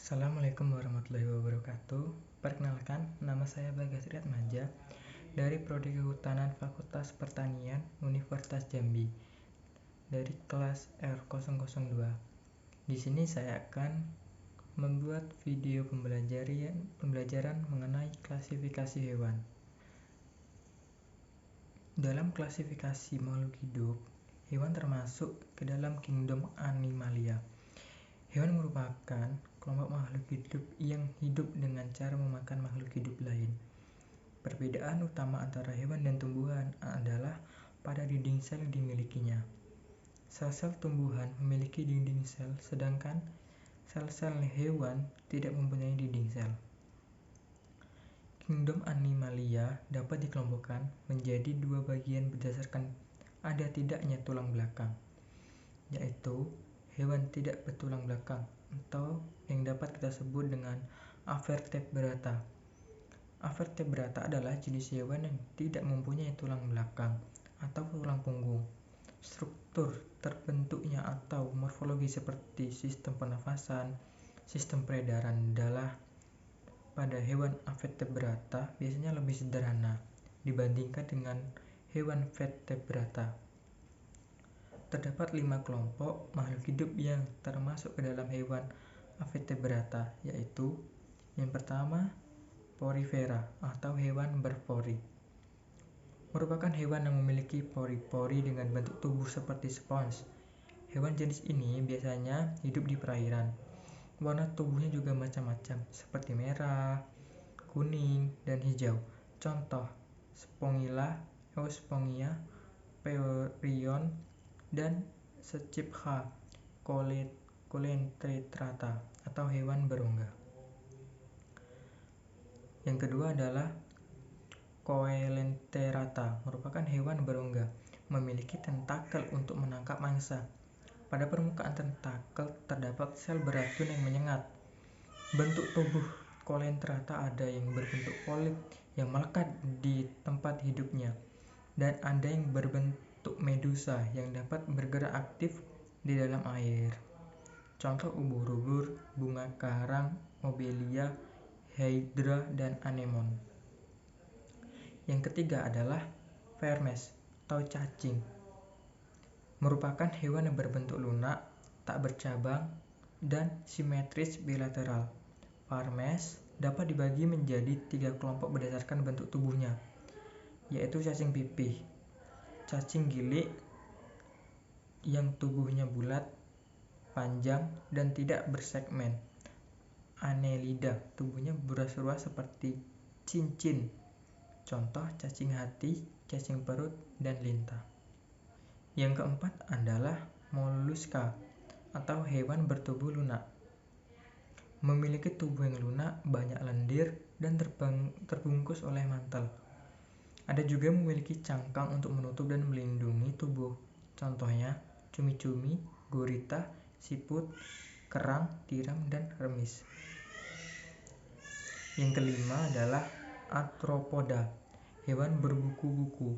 Assalamualaikum warahmatullahi wabarakatuh. Perkenalkan, nama saya Bagas Riatmaja dari Prodi Kehutanan Fakultas Pertanian Universitas Jambi dari kelas R002. Di sini saya akan membuat video pembelajaran mengenai klasifikasi hewan. Dalam klasifikasi makhluk hidup, hewan termasuk ke dalam kingdom Animalia. Hewan merupakan kelompok makhluk hidup yang hidup dengan cara memakan makhluk hidup lain. Perbedaan utama antara hewan dan tumbuhan adalah pada dinding sel yang dimilikinya. Sel-sel tumbuhan memiliki dinding sel, sedangkan sel-sel hewan tidak mempunyai dinding sel. Kingdom Animalia dapat dikelompokkan menjadi dua bagian berdasarkan ada tidaknya tulang belakang, yaitu hewan tidak bertulang belakang atau yang dapat kita sebut dengan Avertebrata. Avertebrata adalah jenis hewan yang tidak mempunyai tulang belakang atau tulang punggung. Struktur terbentuknya atau morfologi seperti sistem pernafasan, sistem peredaran darah pada hewan Avertebrata biasanya lebih sederhana dibandingkan dengan hewan Vertebrata. Terdapat 5 kelompok makhluk hidup yang termasuk ke dalam hewan Avertebrata, yaitu yang pertama, Porifera atau hewan berpori. Merupakan hewan yang memiliki pori-pori dengan bentuk tubuh seperti spons. Hewan jenis ini biasanya hidup di perairan. Warna tubuhnya juga macam-macam, seperti merah, kuning, dan hijau. Contoh, Spongilla, Euspongia, Peorion, dan Scipha coelenterata atau hewan berongga. Yang kedua adalah Coelenterata, merupakan hewan berongga, memiliki tentakel untuk menangkap mangsa. Pada permukaan tentakel terdapat sel beracun yang menyengat. Bentuk tubuh Coelenterata ada yang berbentuk polip yang melekat di tempat hidupnya, dan ada yang berbentuk medusa yang dapat bergerak aktif di dalam air. Contoh ubur-ubur, bunga karang, lobelia, hydra, dan anemon. Yang ketiga adalah vermes atau cacing. Merupakan hewan yang berbentuk lunak, tak bercabang, dan simetris bilateral. Vermes dapat dibagi menjadi 3 kelompok berdasarkan bentuk tubuhnya, yaitu cacing pipih, cacing gilik yang tubuhnya bulat, panjang, dan tidak bersegmen. Annelida, tubuhnya beruas-ruas seperti cincin. Contoh cacing hati, cacing perut, dan lintah. Yang keempat adalah Molluska atau hewan bertubuh lunak. Memiliki tubuh yang lunak, banyak lendir, dan terbungkus oleh mantel. Ada juga memiliki cangkang untuk menutup dan melindungi tubuh. Contohnya cumi-cumi, gurita, siput, kerang, tiram, dan remis. Yang kelima adalah Arthropoda, hewan berbuku-buku.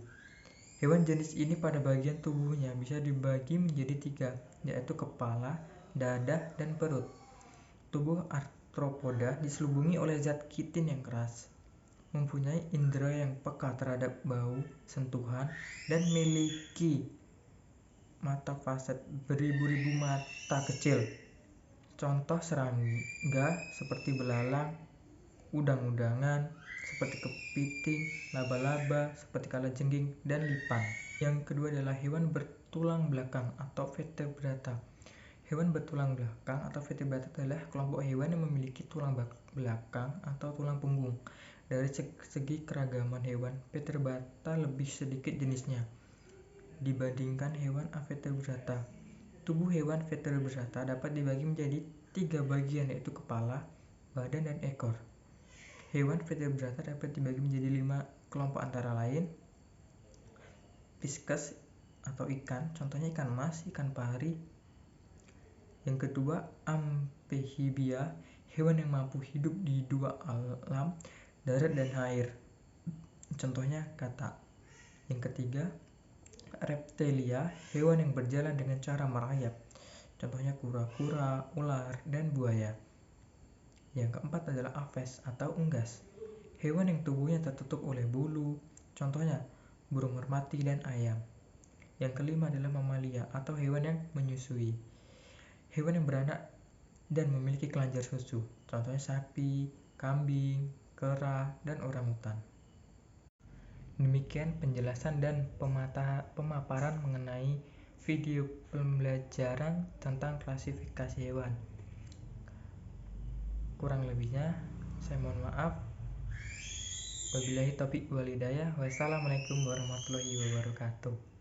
Hewan jenis ini pada bagian tubuhnya bisa dibagi menjadi 3, yaitu kepala, dada, dan perut. Tubuh arthropoda diselubungi oleh zat kitin yang keras, mempunyai indera yang peka terhadap bau, sentuhan, dan memiliki mata faset beribu-ribu mata kecil. Contoh serangga seperti belalang, udang-udangan seperti kepiting, laba-laba seperti kalajengking, dan lipan. Yang kedua adalah hewan bertulang belakang atau vertebrata. Hewan bertulang belakang atau vertebrata adalah kelompok hewan yang memiliki tulang belakang atau tulang punggung. Dari segi keragaman hewan, vertebrata lebih sedikit jenisnya dibandingkan hewan avertebrata. Tubuh hewan vertebrata dapat dibagi menjadi 3 bagian, yaitu kepala, badan, dan ekor. Hewan vertebrata dapat dibagi menjadi 5 kelompok antara lain Pisces atau ikan, contohnya ikan mas, ikan pari. Yang kedua, Amphibia, hewan yang mampu hidup di 2 alam, darat dan air. Contohnya katak. Yang ketiga, Reptilia, hewan yang berjalan dengan cara merayap. Contohnya kura-kura, ular, dan buaya. Yang keempat adalah aves atau unggas, hewan yang tubuhnya tertutup oleh bulu, contohnya burung merpati dan ayam. Yang kelima adalah mamalia atau hewan yang menyusui, hewan yang beranak dan memiliki kelenjar susu, contohnya sapi, kambing, kera, dan orangutan. Demikian penjelasan dan pemaparan mengenai video pembelajaran tentang klasifikasi hewan. Kurang lebihnya, saya mohon maaf. Wabillahi taufiq wal hidayah. Wassalamualaikum warahmatullahi wabarakatuh.